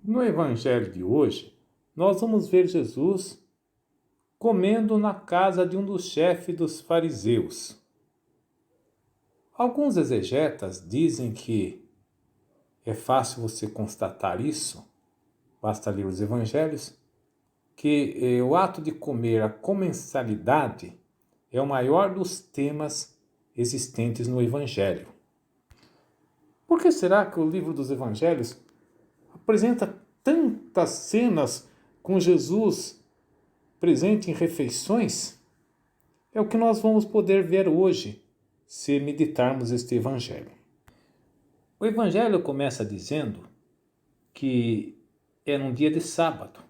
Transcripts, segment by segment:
No Evangelho de hoje, nós vamos ver Jesus comendo na casa de um dos chefes dos fariseus. Alguns exegetas dizem que é fácil você constatar isso, basta ler os evangelhos, que o ato de comer, a comensalidade, é o maior dos temas existentes no Evangelho. Por que será que o livro dos Evangelhos apresenta tantas cenas com Jesus presente em refeições? É o que nós vamos poder ver hoje, se meditarmos este Evangelho. O Evangelho começa dizendo que era um dia de sábado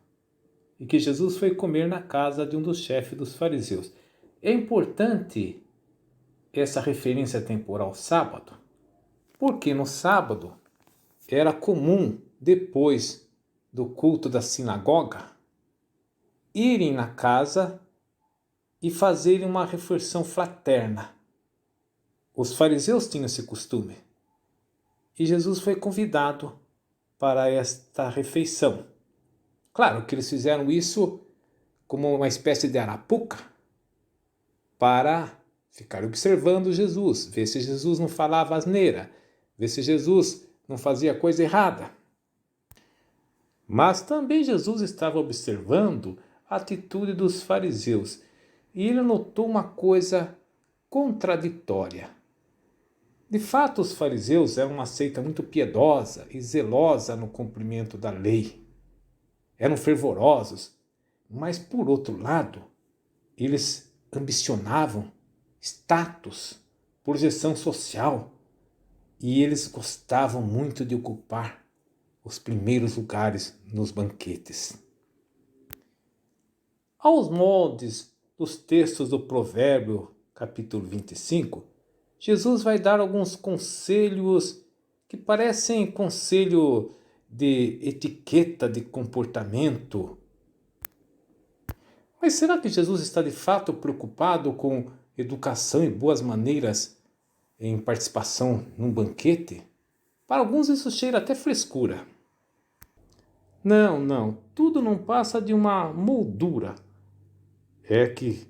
e que Jesus foi comer na casa de um dos chefes dos fariseus. É importante essa referência temporal sábado, porque no sábado era comum, depois do culto da sinagoga, irem na casa e fazerem uma refeição fraterna. Os fariseus tinham esse costume e Jesus foi convidado para esta refeição. Claro que eles fizeram isso como uma espécie de arapuca para ficar observando Jesus, ver se Jesus não falava asneira, ver se Jesus não fazia coisa errada. Mas também Jesus estava observando a atitude dos fariseus e ele notou uma coisa contraditória. De fato, os fariseus eram uma seita muito piedosa e zelosa no cumprimento da lei. Eram fervorosos, mas por outro lado, eles ambicionavam status, projeção social, e eles gostavam muito de ocupar os primeiros lugares nos banquetes. Aos moldes dos textos do Provérbio, capítulo 25, Jesus vai dar alguns conselhos que parecem conselho de etiqueta de comportamento. Mas será que Jesus está de fato preocupado com educação e boas maneiras em participação num banquete? Para alguns isso cheira até frescura. Não, tudo não passa de uma moldura. É que,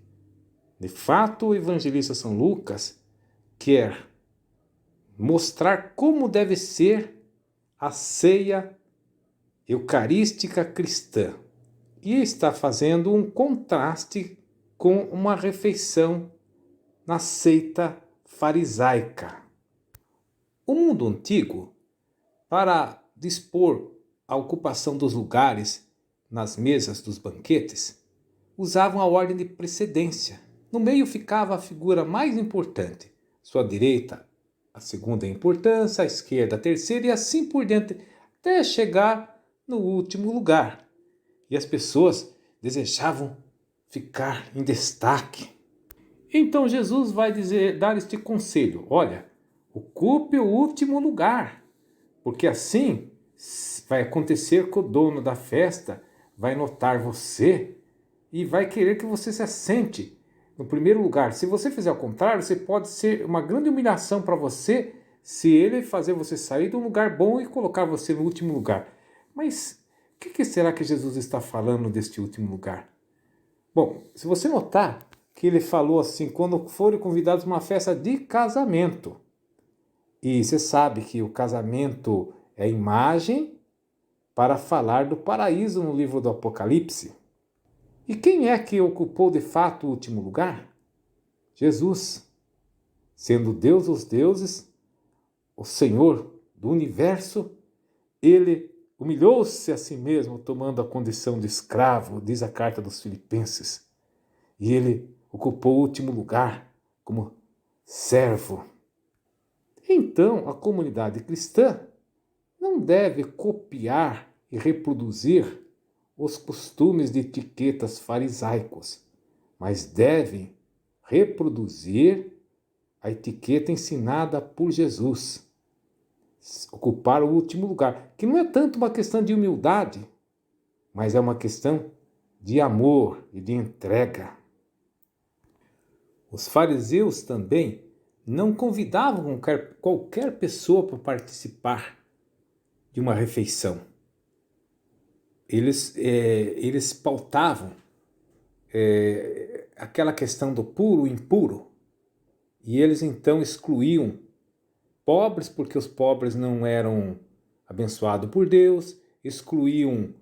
de fato, o evangelista São Lucas quer mostrar como deve ser a ceia eucarística cristã. E está fazendo um contraste com uma refeição na seita farisaica. O mundo antigo, para dispor a ocupação dos lugares nas mesas dos banquetes, usavam a ordem de precedência. No meio ficava a figura mais importante, sua direita a segunda em importância, a esquerda a terceira e assim por diante, até chegar no último lugar. E as pessoas desejavam ficar em destaque. Então Jesus vai dar este conselho: olha, ocupe o último lugar, porque assim vai acontecer que o dono da festa vai notar você e vai querer que você se assente no primeiro lugar. Se você fizer o contrário, você pode ser uma grande humilhação para você se ele fazer você sair de um lugar bom e colocar você no último lugar. Mas o que será que Jesus está falando deste último lugar? Bom, se você notar que ele falou assim, quando forem convidados a uma festa de casamento. E você sabe que o casamento é imagem para falar do paraíso no livro do Apocalipse. E quem é que ocupou de fato o último lugar? Jesus, sendo Deus dos deuses, o Senhor do universo, ele humilhou-se a si mesmo, tomando a condição de escravo, diz a carta dos Filipenses. E ele ocupou o último lugar como servo. Então, a comunidade cristã não deve copiar e reproduzir os costumes de etiquetas farisaicos, mas devem reproduzir a etiqueta ensinada por Jesus. Ocupar o último lugar, que não é tanto uma questão de humildade, mas é uma questão de amor e de entrega. Os fariseus também não convidavam qualquer pessoa para participar de uma refeição. eles pautavam aquela questão do puro e impuro, e eles então excluíam pobres porque os pobres não eram abençoados por Deus, excluíam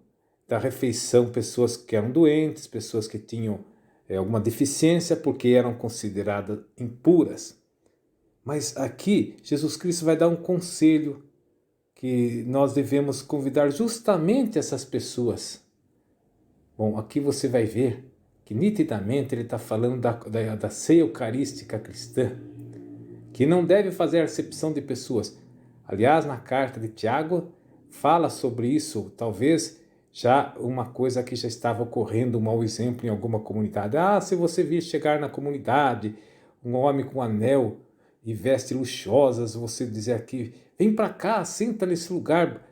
da refeição pessoas que eram doentes, pessoas que tinham alguma deficiência porque eram consideradas impuras. Mas aqui Jesus Cristo vai dar um conselho que nós devemos convidar justamente essas pessoas. Bom, aqui você vai ver que nitidamente ele está falando da ceia eucarística cristã, que não deve fazer acepção de pessoas. Aliás, na carta de Tiago fala sobre isso, talvez já uma coisa que já estava ocorrendo, um mau exemplo em alguma comunidade. Se você vir chegar na comunidade, um homem com anel e veste luxuosas, você dizer aqui, vem para cá, senta nesse lugar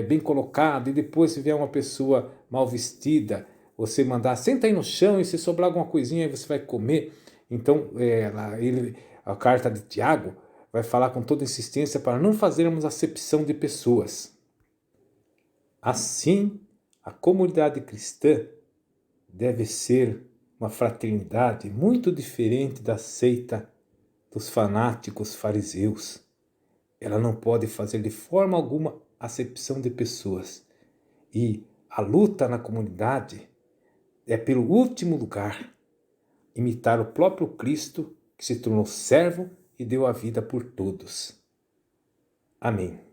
bem colocado, e depois se vier uma pessoa mal vestida, você mandar, senta aí no chão, e se sobrar alguma coisinha aí você vai comer. Então, a carta de Tiago vai falar com toda insistência para não fazermos acepção de pessoas. Assim, a comunidade cristã deve ser uma fraternidade muito diferente da seita dos fanáticos fariseus. Ela não pode fazer de forma alguma acepção de pessoas. E a luta na comunidade é pelo último lugar, imitar o próprio Cristo que se tornou servo e deu a vida por todos. Amém.